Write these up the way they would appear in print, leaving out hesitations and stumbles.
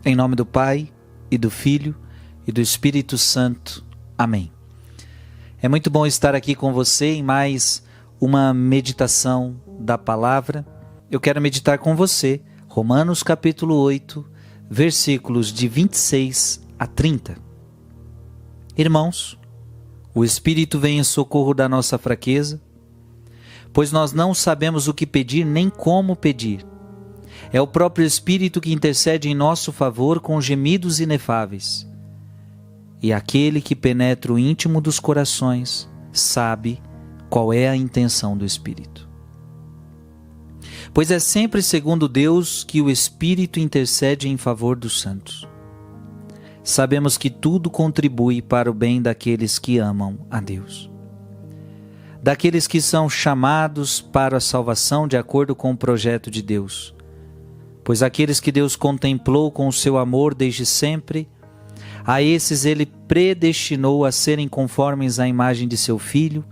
Em nome do Pai, e do Filho, e do Espírito Santo. Amém. É muito bom estar aqui com você em mais uma meditação da palavra. Eu quero meditar com você Romanos capítulo 8, versículos de 26 a 30. Irmãos, o Espírito vem em socorro da nossa fraqueza, pois nós não sabemos o que pedir nem como pedir. É o próprio Espírito que intercede em nosso favor com gemidos inefáveis. E aquele que penetra o íntimo dos corações sabe qual é a intenção do Espírito. Pois é sempre segundo Deus que o Espírito intercede em favor dos santos. Sabemos que tudo contribui para o bem daqueles que amam a Deus, daqueles que são chamados para a salvação de acordo com o projeto de Deus. Pois aqueles que Deus contemplou com o seu amor desde sempre, a esses ele predestinou a serem conformes à imagem de seu Filho,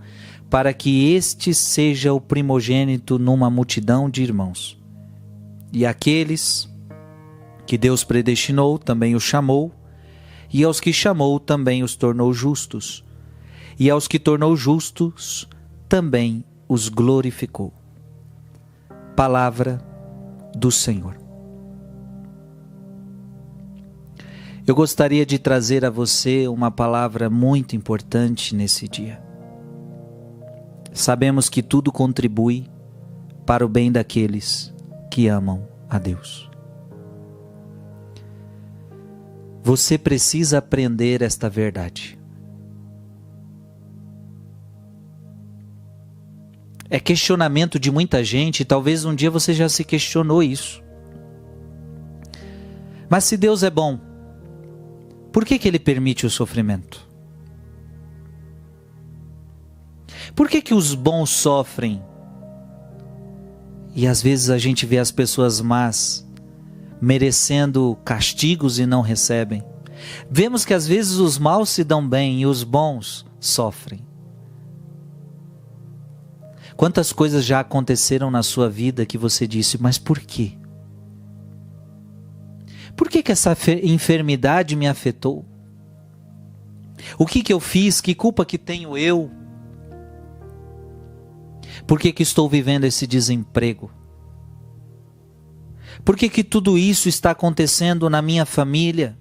para que este seja o primogênito numa multidão de irmãos. E aqueles que Deus predestinou também os chamou, e aos que chamou também os tornou justos, e aos que tornou justos também os glorificou. Palavra do Senhor. Eu gostaria de trazer a você uma palavra muito importante nesse dia. Sabemos que tudo contribui para o bem daqueles que amam a Deus. Você precisa aprender esta verdade. É questionamento de muita gente, e talvez um dia você já se questionou isso. Mas se Deus é bom, por que Ele permite o sofrimento? Por que os bons sofrem? E às vezes a gente vê as pessoas más merecendo castigos e não recebem. Vemos que às vezes os maus se dão bem e os bons sofrem. Quantas coisas já aconteceram na sua vida que você disse, mas por quê? Por que essa enfermidade me afetou? O que eu fiz? Que culpa que tenho eu? Por que estou vivendo esse desemprego? Por que tudo isso está acontecendo na minha família?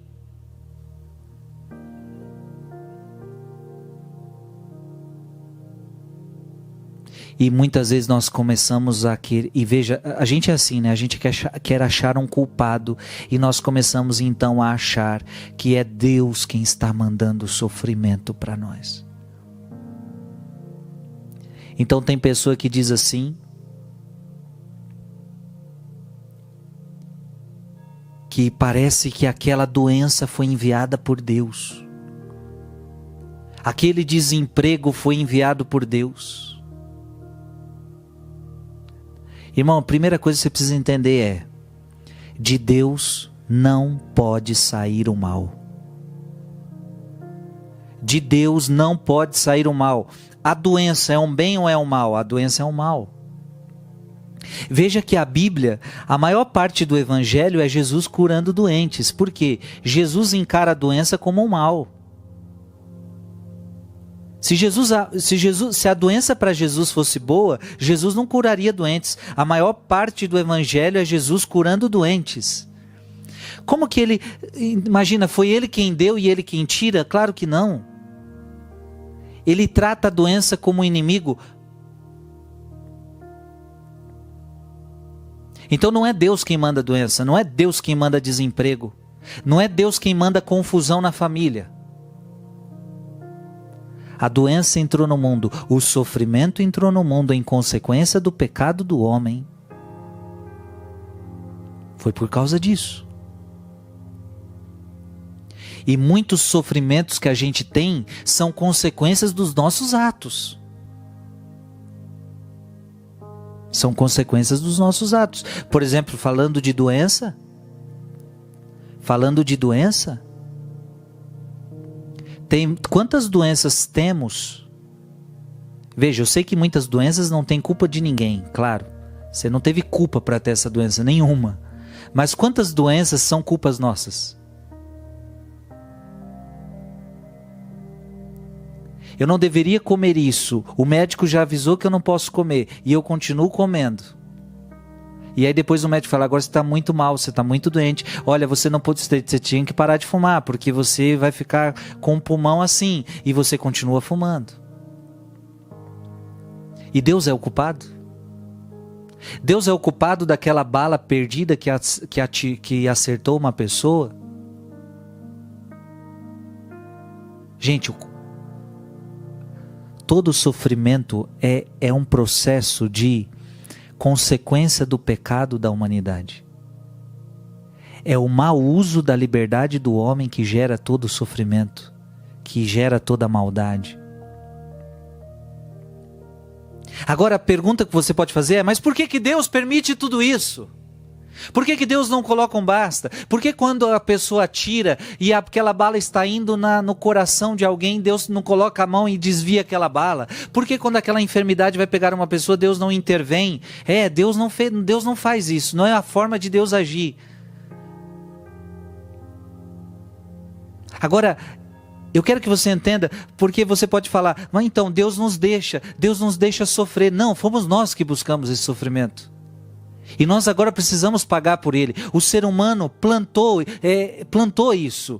E muitas vezes nós começamos a querer, e veja, a gente é assim, né? A gente quer achar um culpado, e nós começamos então a achar que é Deus quem está mandando o sofrimento para nós. Então tem pessoa que diz assim, que parece que aquela doença foi enviada por Deus. Aquele desemprego foi enviado por Deus. Irmão, a primeira coisa que você precisa entender é: de Deus não pode sair o mal. De Deus não pode sair o mal. A doença é um bem ou é um mal? A doença é um mal. Veja que a Bíblia, a maior parte do Evangelho é Jesus curando doentes. Por quê? Jesus encara a doença como um mal. Se a doença para Jesus fosse boa, Jesus não curaria doentes. A maior parte do Evangelho é Jesus curando doentes. Como que ele, imagina, foi ele quem deu e ele quem tira? Claro que não. Ele trata a doença como um inimigo. Então não é Deus quem manda a doença, não é Deus quem manda desemprego, não é Deus quem manda confusão na família. A doença entrou no mundo, o sofrimento entrou no mundo em consequência do pecado do homem. Foi por causa disso. E muitos sofrimentos que a gente tem são consequências dos nossos atos. São consequências dos nossos atos. Por exemplo, falando de doença, quantas doenças temos? Veja, eu sei que muitas doenças não têm culpa de ninguém, claro. Você não teve culpa para ter essa doença nenhuma. Mas quantas doenças são culpas nossas? Eu não deveria comer isso. O médico já avisou que eu não posso comer. E eu continuo comendo. E aí depois o médico fala, agora você está muito mal, você está muito doente. Olha, você não pode, você tinha que parar de fumar, porque você vai ficar com o pulmão assim. E você continua fumando. E Deus é o culpado? Deus é o culpado daquela bala perdida que acertou uma pessoa? Gente, todo sofrimento é um processo de consequência do pecado da humanidade. É o mau uso da liberdade do homem que gera todo o sofrimento, que gera toda a maldade. Agora a pergunta que você pode fazer é, mas por que Deus permite tudo isso? Por que Deus não coloca um basta? Por que quando a pessoa atira e aquela bala está indo no coração de alguém, Deus não coloca a mão e desvia aquela bala? Por que quando aquela enfermidade vai pegar uma pessoa, Deus não intervém? Deus não faz isso, não é a forma de Deus agir. Agora, eu quero que você entenda, porque você pode falar, mas então Deus nos deixa sofrer. Não, fomos nós que buscamos esse sofrimento. E nós agora precisamos pagar por ele. O ser humano plantou isso.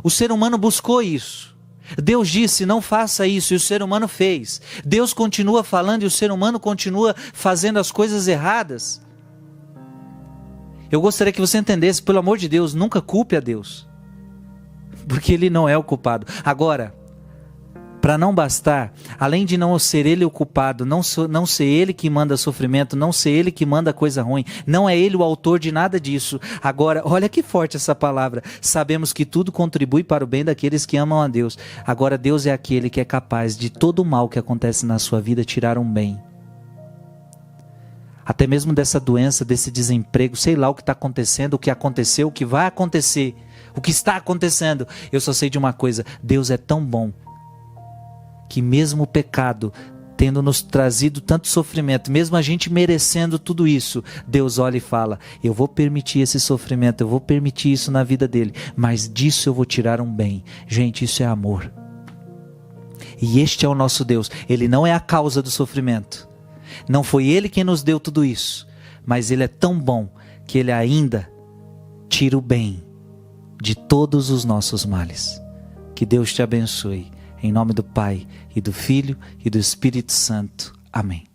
O ser humano buscou isso. Deus disse, não faça isso, e o ser humano fez. Deus continua falando e o ser humano continua fazendo as coisas erradas. Eu gostaria que você entendesse, pelo amor de Deus, nunca culpe a Deus. Porque ele não é o culpado. Agora, para não bastar, além de não ser ele o culpado, não ser ele que manda sofrimento, não ser ele que manda coisa ruim, não é ele o autor de nada disso. Agora, olha que forte essa palavra. Sabemos que tudo contribui para o bem daqueles que amam a Deus. Agora, Deus é aquele que é capaz de todo o mal que acontece na sua vida tirar um bem. Até mesmo dessa doença, desse desemprego, sei lá o que está acontecendo, o que aconteceu, o que vai acontecer, o que está acontecendo. Eu só sei de uma coisa, Deus é tão bom, que mesmo o pecado, tendo nos trazido tanto sofrimento, mesmo a gente merecendo tudo isso, Deus olha e fala, eu vou permitir esse sofrimento, eu vou permitir isso na vida dele, mas disso eu vou tirar um bem. Gente, isso é amor. E este é o nosso Deus, ele não é a causa do sofrimento. Não foi ele quem nos deu tudo isso, mas ele é tão bom que ele ainda tira o bem de todos os nossos males. Que Deus te abençoe. Em nome do Pai, e do Filho, e do Espírito Santo. Amém.